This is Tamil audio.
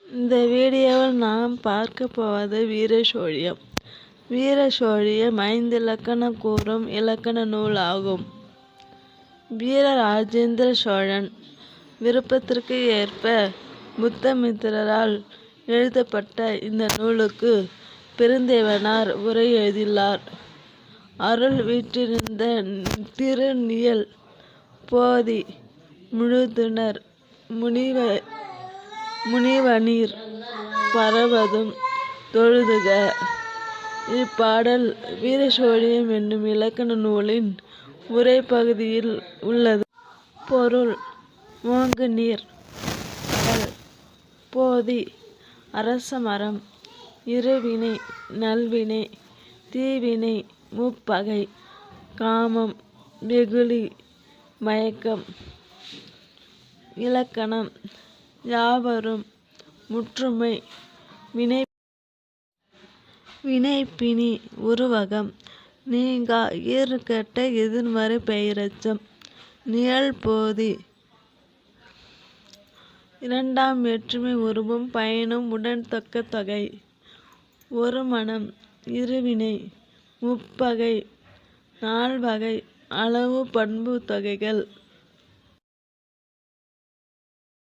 இந்த வீடியோவில் நாம் பார்க்க போவது வீரசோழியம். வீரசோழியம் 5 இலக்கணம் கூறும் இலக்கண நூல் ஆகும். வீர ராஜேந்திர சோழன் விருப்பத்திற்கு ஏற்ப புத்தமித்திரரால் எழுதப்பட்ட இந்த நூலுக்கு பெருந்தேவனார் உரை எழுதியுள்ளார். அருள் வீற்றிருந்த திருநியல் போதி முழுதுணர் முனிவனீர் பரவதும் தொழுதுக. இப்பாடல் வீரசோழியம் என்னும் இலக்கண நூலின் உரைப்பகுதியில் உள்ளது. பொருள்: ஓங்கு நீர், கடல், போதி, அரசமரம், இருவினை, நல்வினை, தீவினை, முப்பகை, காமம், வெகுளி, மயக்கம். இலக்கணம்: யாவரும், முற்றுமை, வினைப்பினி, உருவகம், நீங்கா ஈறுகெட்ட எதிர்மறை பெயரெச்சம். நிழல்போதி. இரண்டாம் வேற்றுமை உருவும் பயனும் உடன்தொக்க தொகை. ஒரு மனம், இருவினை, முப்பகை, நால்வகை அளவு பண்பு தொகைகள்.